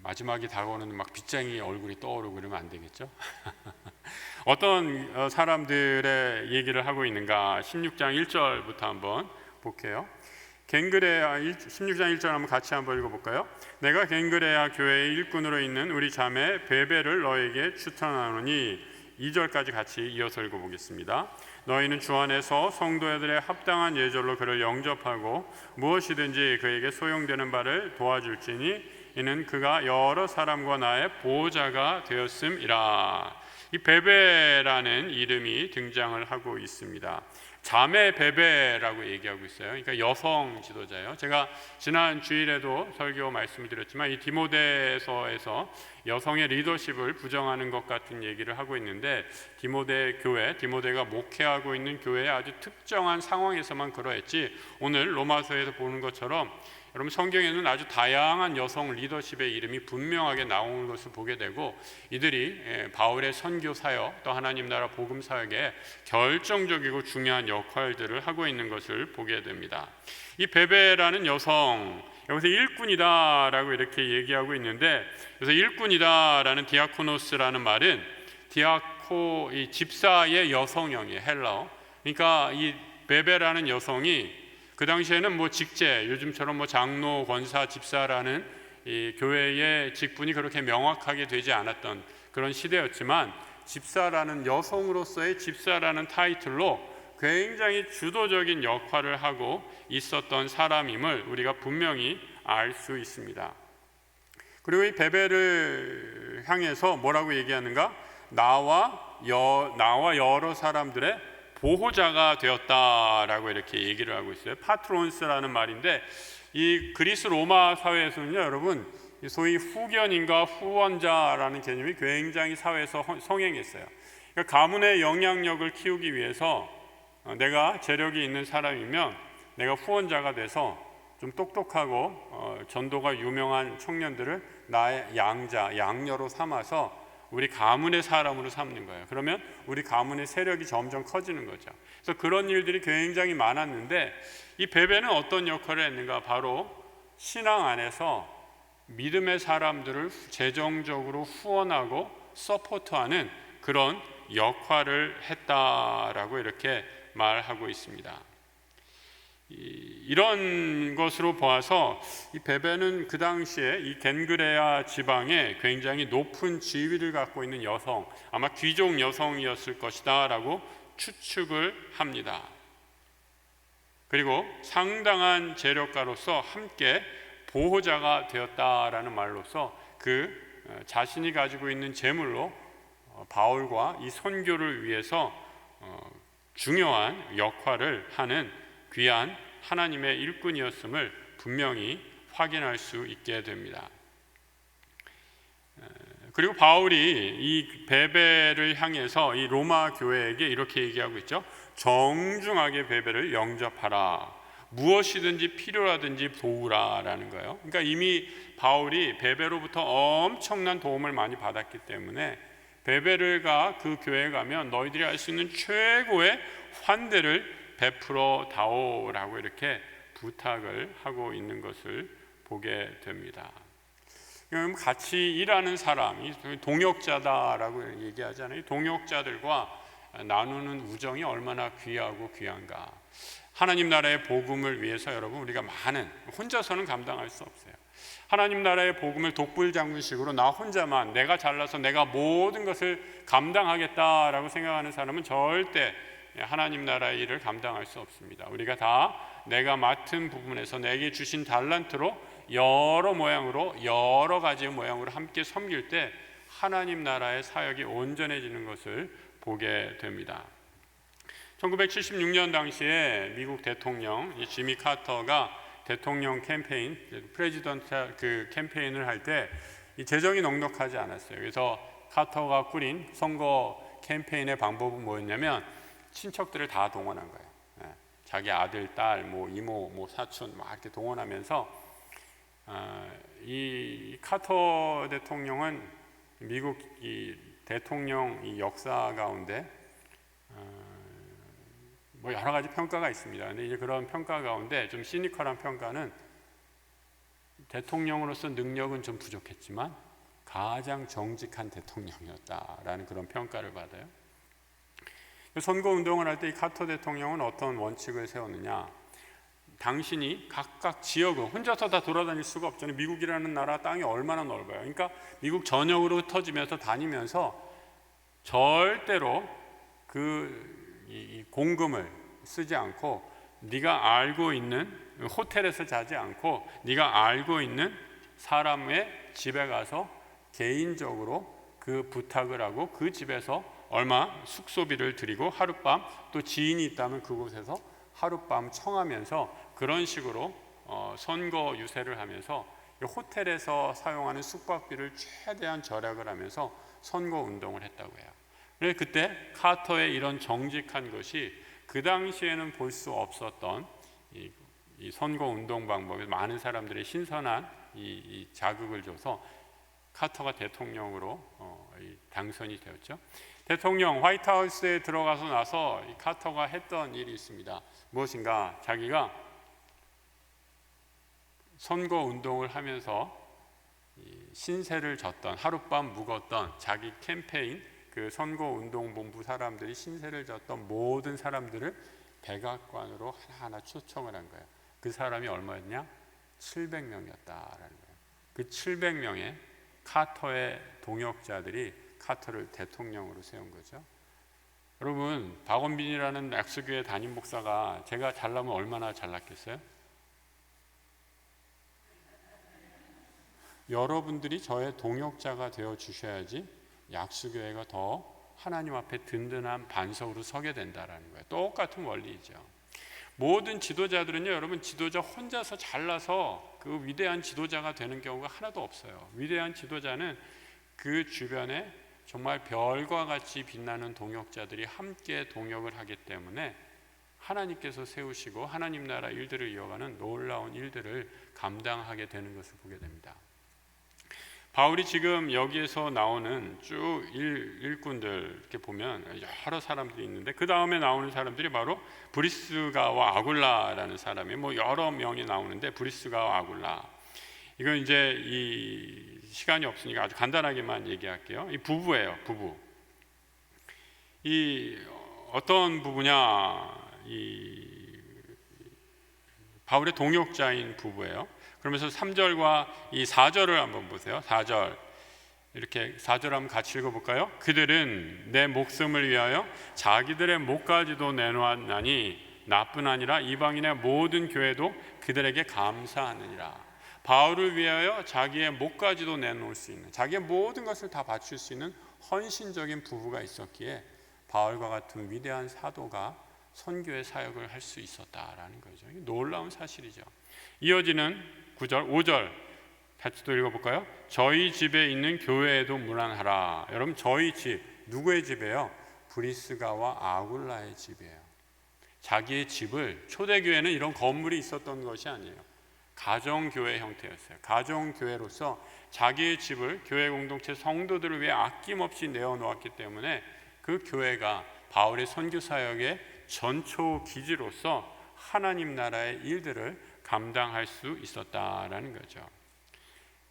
마지막이 다가오는 막 빗장이 얼굴이 떠오르고 그러면 안 되겠죠? 어떤 사람들의 얘기를 하고 있는가? 16장 1절부터 한번 볼게요. 16장 1절 한번 같이 한번 읽어볼까요? 내가 갱그레아 교회의 일꾼으로 있는 우리 자매 베베를 너에게 추천하노니 2절까지 같이 이어서 읽어보겠습니다. 너희는 주 안에서 성도들의 합당한 예절로 그를 영접하고 무엇이든지 그에게 소용되는 바를 도와줄지니 이는 그가 여러 사람과 나의 보호자가 되었음이라. 이 베베라는 이름이 등장을 하고 있습니다. 자매 베베라고 얘기하고 있어요. 그러니까 여성 지도자예요. 제가 지난 주일에도 설교 말씀을 드렸지만 이 디모데서에서 여성의 리더십을 부정하는 것 같은 얘기를 하고 있는데, 디모데 교회, 디모데가 목회하고 있는 교회의 아주 특정한 상황에서만 그러했지, 오늘 로마서에서 보는 것처럼 여러분 성경에는 아주 다양한 여성 리더십의 이름이 분명하게 나오는 것을 보게 되고, 이들이 바울의 선교 사역 또 하나님 나라 복음 사역에 결정적이고 중요한 역할들을 하고 있는 것을 보게 됩니다. 이 베베라는 여성, 여기서 일꾼이다라고 이렇게 얘기하고 있는데, 그래서 일꾼이다라는 디아코노스라는 말은 이 집사의 여성형이에요. 헬라어. 그러니까 이 베베라는 여성이 그 당시에는 뭐 직제, 요즘처럼 뭐 장로, 권사, 집사라는 이 교회의 직분이 그렇게 명확하게 되지 않았던 그런 시대였지만, 집사라는 여성으로서의 집사라는 타이틀로 굉장히 주도적인 역할을 하고 있었던 사람임을 우리가 분명히 알 수 있습니다. 그리고 이 베베를 향해서 뭐라고 얘기하는가? 나와 여러 사람들의 보호자가 되었다라고 이렇게 얘기를 하고 있어요. 파트론스라는 말인데, 이 그리스 로마 사회에서는요, 여러분, 소위 후견인과 후원자라는 개념이 굉장히 사회에서 성행했어요. 그러니까 가문의 영향력을 키우기 위해서 내가 재력이 있는 사람이면 내가 후원자가 돼서 좀 똑똑하고 전도가 유명한 청년들을 나의 양녀로 삼아서 우리 가문의 사람으로 삼는 거예요. 그러면 우리 가문의 세력이 점점 커지는 거죠. 그래서 그런 일들이 굉장히 많았는데, 이 베베는 어떤 역할을 했는가? 바로 신앙 안에서 믿음의 사람들을 재정적으로 후원하고 서포트하는 그런 역할을 했다라고 이렇게 말하고 있습니다. 이런 것으로 보아서 이 베베는 그 당시에 이 겐그레아 지방에 굉장히 높은 지위를 갖고 있는 여성, 아마 귀족 여성이었을 것이다 라고 추측을 합니다. 그리고 상당한 재력가로서 함께 보호자가 되었다라는 말로서 그 자신이 가지고 있는 재물로 바울과 이 선교를 위해서 중요한 역할을 하는 귀한 하나님의 일꾼이었음을 분명히 확인할 수 있게 됩니다. 그리고 바울이 이 베베를 향해서 이 로마 교회에게 이렇게 얘기하고 있죠. 정중하게 베베를 영접하라. 무엇이든지 필요하든지 도우라라는 거예요. 그러니까 이미 바울이 베베로부터 엄청난 도움을 많이 받았기 때문에 베베르가 그 교회에 가면 너희들이 할 수 있는 최고의 환대를 베풀어 다오라고 이렇게 부탁을 하고 있는 것을 보게 됩니다. 같이 일하는 사람, 동역자다라고 얘기하잖아요. 동역자들과 나누는 우정이 얼마나 귀하고 귀한가. 하나님 나라의 복음을 위해서 여러분, 우리가 혼자서는 감당할 수 없어요. 하나님 나라의 복음을 독불장군식으로 나 혼자만, 내가 잘나서 내가 모든 것을 감당하겠다라고 생각하는 사람은 절대 하나님 나라의 일을 감당할 수 없습니다. 우리가 다 내가 맡은 부분에서 내게 주신 달란트로 여러 가지 모양으로 함께 섬길 때 하나님 나라의 사역이 온전해지는 것을 보게 됩니다. 1976년 당시에 미국 대통령 지미 카터가 대통령 캠페인, 프레지던트 캠페인을 할 때 이 재정이 넉넉하지 않았어요. 그래서 카터가 꾸린 선거 캠페인의 방법은 뭐였냐면 친척들을 다 동원한 거예요. 자기 아들, 딸, 이모, 사촌 막 이렇게 동원하면서 이 카터 대통령은 미국 이 대통령 이 역사 가운데 여러 가지 평가가 있습니다. 근데 이제 그런 평가 가운데 좀 시니컬한 평가는 대통령으로서 능력은 좀 부족했지만 가장 정직한 대통령이었다라는 그런 평가를 받아요. 선거 운동을 할 때 이 카터 대통령은 어떤 원칙을 세웠느냐? 당신이 각각 지역을 혼자서 다 돌아다닐 수가 없잖아요. 미국이라는 나라 땅이 얼마나 넓어요. 그러니까 미국 전역으로 흩어지면서 다니면서 절대로 이 공금을 쓰지 않고, 네가 알고 있는 호텔에서 자지 않고 네가 알고 있는 사람의 집에 가서 개인적으로 그 부탁을 하고 그 집에서 얼마 숙소비를 드리고 하룻밤, 또 지인이 있다면 그곳에서 하룻밤 청하면서 그런 식으로 선거 유세를 하면서 호텔에서 사용하는 숙박비를 최대한 절약을 하면서 선거 운동을 했다고 해요. 그래서 그때 카터의 이런 정직한 것이 그 당시에는 볼 수 없었던 이 선거 운동 방법에 많은 사람들의 신선한 이 자극을 줘서 카터가 대통령으로 당선이 되었죠. 대통령 화이트하우스에 들어가서 나서 이 카터가 했던 일이 있습니다. 무엇인가? 자기가 선거 운동을 하면서 신세를 졌던, 하룻밤 묵었던 자기 캠페인 그 선거운동본부 사람들이 신세를 졌던 모든 사람들을 백악관으로 하나하나 초청을 한 거예요. 그 사람이 얼마였냐? 700명이었다라는 거예요. 그 700명의 카터의 동역자들이 카터를 대통령으로 세운 거죠. 여러분, 박원빈이라는 약수교회 담임 목사가 제가 잘나면 얼마나 잘났겠어요? 여러분들이 저의 동역자가 되어 주셔야지 약수교회가 더 하나님 앞에 든든한 반석으로 서게 된다라는 거예요. 똑같은 원리이죠. 모든 지도자들은요, 여러분, 지도자 혼자서 잘나서 그 위대한 지도자가 되는 경우가 하나도 없어요. 위대한 지도자는 그 주변에 정말 별과 같이 빛나는 동역자들이 함께 동역을 하기 때문에 하나님께서 세우시고 하나님 나라 일들을 이어가는 놀라운 일들을 감당하게 되는 것을 보게 됩니다. 바울이 지금 여기에서 나오는 쭉 일꾼들 이렇게 보면 여러 사람들이 있는데 그 다음에 나오는 사람들이 바로 브리스가와 아굴라라는 사람이 여러 명이 나오는데 브리스가와 아굴라, 이건 이제 이 시간이 없으니까 아주 간단하게만 얘기할게요. 이 부부예요, 부부. 이 어떤 부부냐? 이 바울의 동역자인 부부예요. 그러면서 3절과 이 4절을 한번 보세요. 4절 이렇게 4절 한번 같이 읽어볼까요? 그들은 내 목숨을 위하여 자기들의 목까지도 내놓았나니 나뿐 아니라 이방인의 모든 교회도 그들에게 감사하느니라. 바울을 위하여 자기의 목까지도 내놓을 수 있는, 자기의 모든 것을 다 바칠 수 있는 헌신적인 부부가 있었기에 바울과 같은 위대한 사도가 선교의 사역을 할 수 있었다라는 거죠. 놀라운 사실이죠. 이어지는 9절, 5절 같이 또 읽어볼까요? 저희 집에 있는 교회에도 문안하라. 여러분, 저희 집, 누구의 집이에요? 브리스가와 아굴라의 집이에요. 자기의 집을, 초대교회는 이런 건물이 있었던 것이 아니에요. 가정교회 형태였어요. 가정교회로서 자기의 집을 교회 공동체 성도들을 위해 아낌없이 내어놓았기 때문에 그 교회가 바울의 선교 사역의 전초 기지로서 하나님 나라의 일들을 감당할 수 있었다라는 거죠.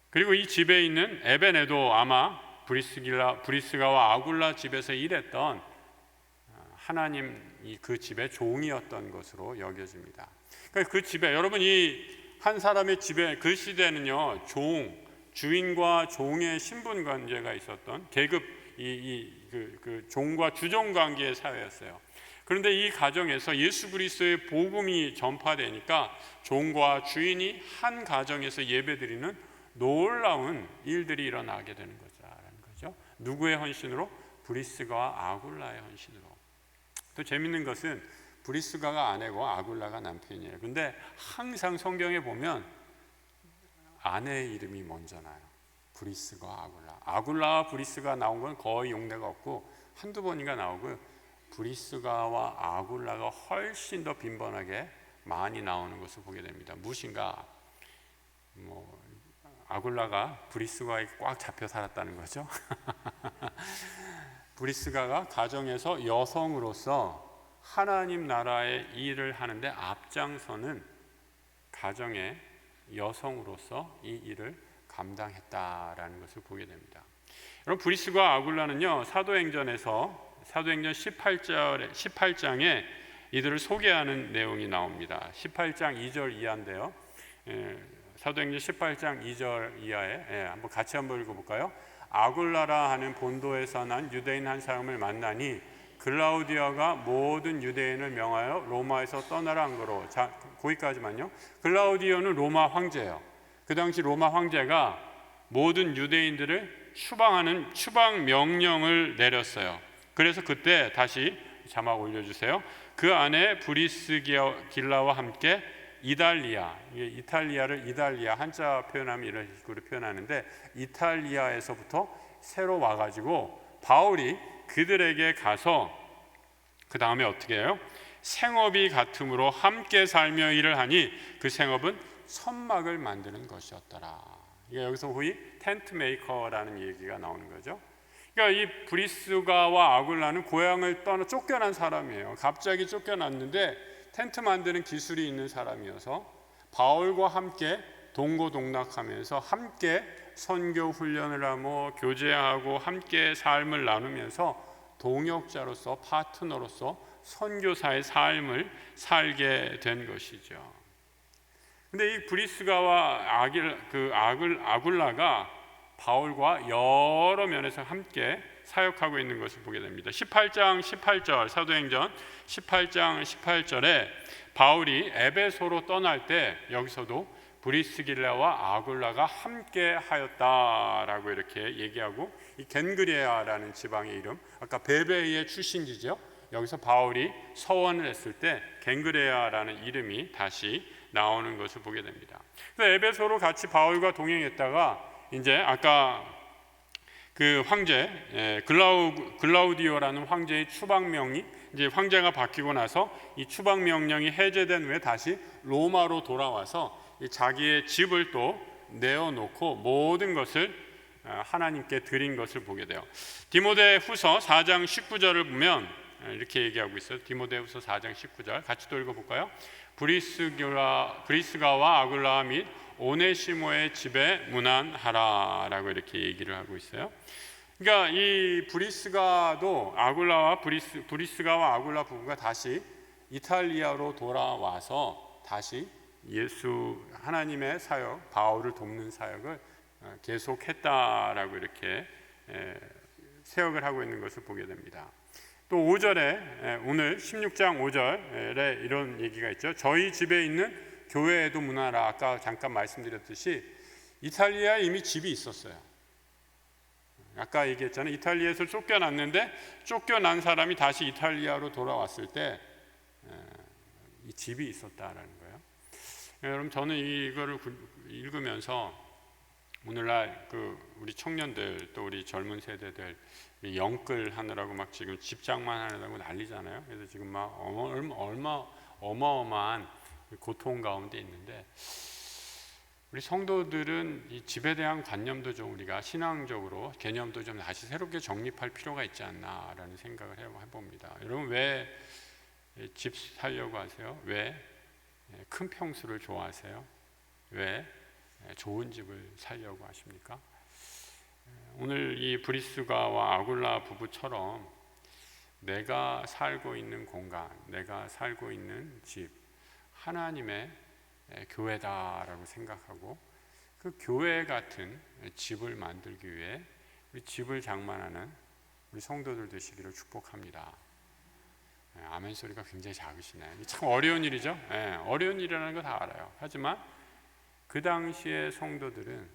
그리고 이 집에 있는 에베네도 아마 브리스가와 아굴라 집에서 일했던 하나님 그 집의 종이었던 것으로 여겨집니다. 그러니까 그 집에, 여러분, 이 한 사람의 집에 그 시대는요, 주인과 종의 신분 관계가 있었던 계급, 그 종과 주종 관계의 사회였어요. 그런데 이 가정에서 예수 그리스도의 복음이 전파되니까 종과 주인이 한 가정에서 예배드리는 놀라운 일들이 일어나게 되는 거죠. 누구의 헌신으로? 브리스가와 아굴라의 헌신으로. 또 재밌는 것은 브리스가가 아내고 아굴라가 남편이에요. 근데 항상 성경에 보면 아내의 이름이 먼저 나요. 브리스가와 아굴라. 아굴라와 브리스가 나온 건 거의 용례가 없고 한두 번인가 나오고, 브리스가와 아굴라가 훨씬 더 빈번하게 많이 나오는 것을 보게 됩니다. 무엇인가? 아굴라가 브리스가에게 꽉 잡혀 살았다는 거죠. 브리스가가 가정에서 여성으로서 하나님 나라의 일을 하는데 앞장서는 가정의 여성으로서 이 일을 감당했다라는 것을 보게 됩니다. 여러분, 브리스가와 아굴라는요, 사도행전 18장에 이들을 소개하는 내용이 나옵니다. 18장 2절 이하인데요. 사도행전 18장 2절 이하에 한번 같이 한번 읽어볼까요? 아굴라라 하는 본도에서 난 유대인 한 사람을 만나니 글라우디아가 모든 유대인을 명하여 로마에서 떠나라 한 거로. 자, 거기까지만요. 글라우디오는 로마 황제예요. 그 당시 로마 황제가 모든 유대인들을 추방하는 추방 명령을 내렸어요. 그래서 그때 다시 자막 올려주세요. 그 안에 브리스길라와 함께 이달리아, 이탈리아를 이달리아 한자 표현하면 이런 식으로 표현하는데, 이탈리아에서부터 새로 와가지고 바울이 그들에게 가서 그 다음에 어떻게 해요? 생업이 같음으로 함께 살며 일을 하니 그 생업은 천막을 만드는 것이었더라. 여기서 후이 텐트 메이커라는 얘기가 나오는 거죠. 그러니까 이 브리스가와 아굴라는 고향을 떠나 쫓겨난 사람이에요. 갑자기 쫓겨났는데 텐트 만드는 기술이 있는 사람이어서 바울과 함께 동고동락하면서 함께 선교 훈련을 하고 교제하고 함께 삶을 나누면서 동역자로서 파트너로서 선교사의 삶을 살게 된 것이죠. 근데 이 브리스가와 아굴라가 바울과 여러 면에서 함께 사역하고 있는 것을 보게 됩니다. 18장 18절 사도행전 18장 18절에 바울이 에베소로 떠날 때 여기서도 브리스길라와 아굴라가 함께 하였다라고 이렇게 얘기하고, 이 겐그레아라는 지방의 이름, 아까 베베이의 출신지죠. 여기서 바울이 서원을 했을 때 겐그레아라는 이름이 다시 나오는 것을 보게 됩니다. 그래서 에베소로 같이 바울과 동행했다가 이제 아까 그 황제 글라우디오라는 황제의 추방명이 이제 황제가 바뀌고 나서 이 추방명령이 해제된 후에 다시 로마로 돌아와서 자기의 집을 또 내어놓고 모든 것을 하나님께 드린 것을 보게 돼요. 디모데후서 4장 19절을 보면 이렇게 얘기하고 있어요. 디모데후서 4장 19절 같이 또 읽어볼까요? 브리스가와 아굴라 및 오네시모의 집에 문안하라 라고 이렇게 얘기를 하고 있어요. 그러니까 이 브리스가와 아굴라 부부가 다시 이탈리아로 돌아와서 다시 예수 하나님의 사역, 바울을 돕는 사역을 계속했다라고 이렇게 세역을 하고 있는 것을 보게 됩니다. 또 5절에 오늘 16장 5절에 이런 얘기가 있죠. 저희 집에 있는 교회에도 문화라. 아까 잠깐 말씀드렸듯이 이탈리아에 이미 집이 있었어요. 아까 얘기했잖아요. 이탈리아에서 쫓겨났는데 쫓겨난 사람이 다시 이탈리아로 돌아왔을 때 이 집이 있었다라는 거예요. 여러분, 저는 이거를 읽으면서 오늘날 우리 청년들 또 우리 젊은 세대들 영끌 하느라고 막 지금 집장만 하느라고 난리잖아요. 그래서 지금 막 어마어마한 고통 가운데 있는데, 우리 성도들은 이 집에 대한 관념도 좀 우리가 신앙적으로 개념도 좀 다시 새롭게 정립할 필요가 있지 않나라는 생각을 해봅니다. 여러분, 왜 집 살려고 하세요? 왜 큰 평수를 좋아하세요? 왜 좋은 집을 살려고 하십니까? 오늘 이 브리스가와 아굴라 부부처럼 내가 살고 있는 공간, 내가 살고 있는 집, 하나님의 교회다라고 생각하고 그 교회 같은 집을 만들기 위해 우리 집을 장만하는 우리 성도들 되시기를 축복합니다. 아멘 소리가 굉장히 작으시네. 참 어려운 일이죠. 어려운 일이라는 거 다 알아요. 하지만 그 당시의 성도들은,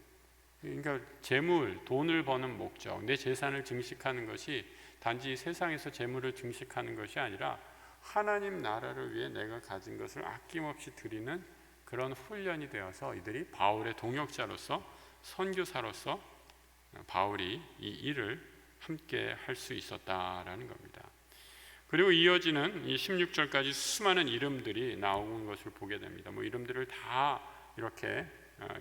그러니까 재물, 돈을 버는 목적, 내 재산을 증식하는 것이 단지 세상에서 재물을 증식하는 것이 아니라 하나님 나라를 위해 내가 가진 것을 아낌없이 드리는 그런 훈련이 되어서 이들이 바울의 동역자로서 선교사로서 바울이 이 일을 함께 할 수 있었다라는 겁니다. 그리고 이어지는 이 16절까지 수많은 이름들이 나오는 것을 보게 됩니다. 이름들을 다 이렇게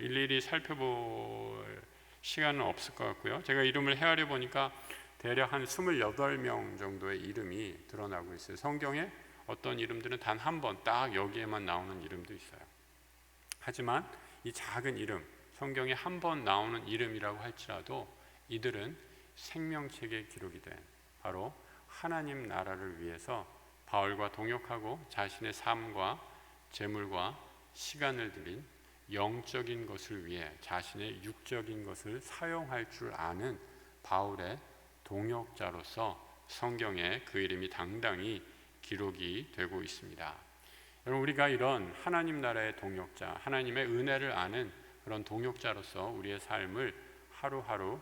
일일이 살펴볼 시간은 없을 것 같고요. 제가 이름을 헤아려 보니까 대략 한 28명 정도의 이름이 드러나고 있어요. 성경에 어떤 이름들은 단 한 번 딱 여기에만 나오는 이름도 있어요. 하지만 이 작은 이름, 성경에 한 번 나오는 이름이라고 할지라도 이들은 생명책에 기록이 된 바로 하나님 나라를 위해서 바울과 동역하고 자신의 삶과 재물과 시간을 들인 영적인 것을 위해 자신의 육적인 것을 사용할 줄 아는 바울의 동역자로서 성경에 그 이름이 당당히 기록이 되고 있습니다. 여러분, 우리가 이런 하나님 나라의 동역자, 하나님의 은혜를 아는 그런 동역자로서 우리의 삶을 하루하루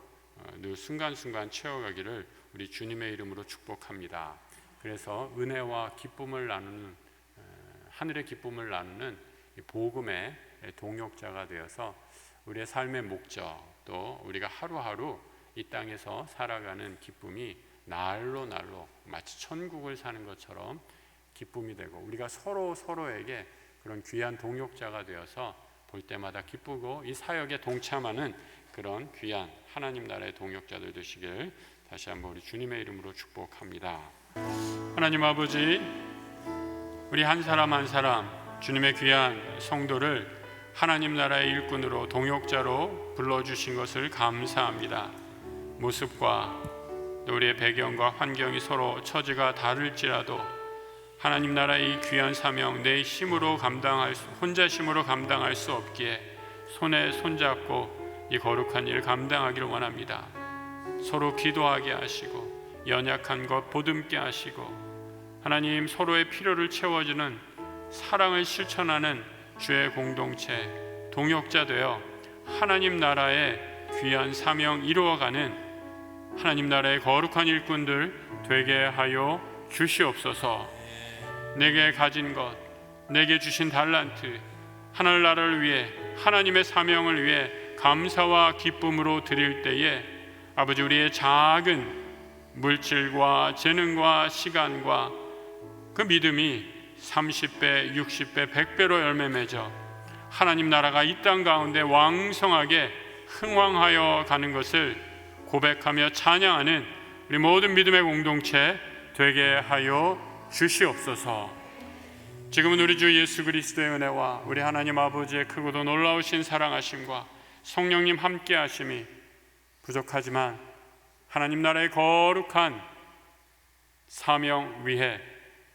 늘 순간순간 채워가기를 우리 주님의 이름으로 축복합니다. 그래서 은혜와 기쁨을 나누는, 하늘의 기쁨을 나누는 복음의 동역자가 되어서 우리의 삶의 목적, 또 우리가 하루하루 이 땅에서 살아가는 기쁨이 날로 날로 마치 천국을 사는 것처럼 기쁨이 되고, 우리가 서로에게 그런 귀한 동역자가 되어서 볼 때마다 기쁘고 이 사역에 동참하는 그런 귀한 하나님 나라의 동역자들 되시길 다시 한번 우리 주님의 이름으로 축복합니다. 하나님 아버지, 우리 한 사람 한 사람 주님의 귀한 성도를 하나님 나라의 일꾼으로, 동역자로 불러주신 것을 감사합니다. 모습과 또 우리의 배경과 환경이 서로 처지가 다를지라도 하나님 나라의 이 귀한 사명 내 힘으로 혼자 힘으로 감당할 수 없기에 손에 손잡고 이 거룩한 일을 감당하기를 원합니다. 서로 기도하게 하시고 연약한 것 보듬게 하시고, 하나님 서로의 필요를 채워주는 사랑을 실천하는 주의 공동체, 동역자 되어 하나님 나라의 귀한 사명 이루어가는 하나님 나라의 거룩한 일꾼들 되게 하여 주시옵소서. 내게 가진 것, 내게 주신 달란트, 하늘나라를 위해, 하나님의 사명을 위해 감사와 기쁨으로 드릴 때에 아버지, 우리의 작은 물질과 재능과 시간과 그 믿음이 30배, 60배, 100배로 열매 맺어 하나님 나라가 이 땅 가운데 왕성하게 흥왕하여 가는 것을 고백하며 찬양하는 우리 모든 믿음의 공동체 되게 하여 주시옵소서. 지금은 우리 주 예수 그리스도의 은혜와 우리 하나님 아버지의 크고도 놀라우신 사랑하심과 성령님 함께 하심이 부족하지만 하나님 나라의 거룩한 사명 위해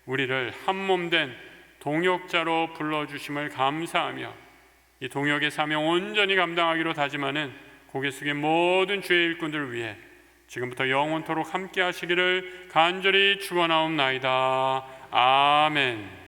우리를 한몸된 동역자로 불러주심을 감사하며 이 동역의 사명 온전히 감당하기로 다짐하는 고개 숙인 모든 주의 일꾼들을 위해 지금부터 영원토록 함께 하시기를 간절히 축원하옵나이다. 아멘.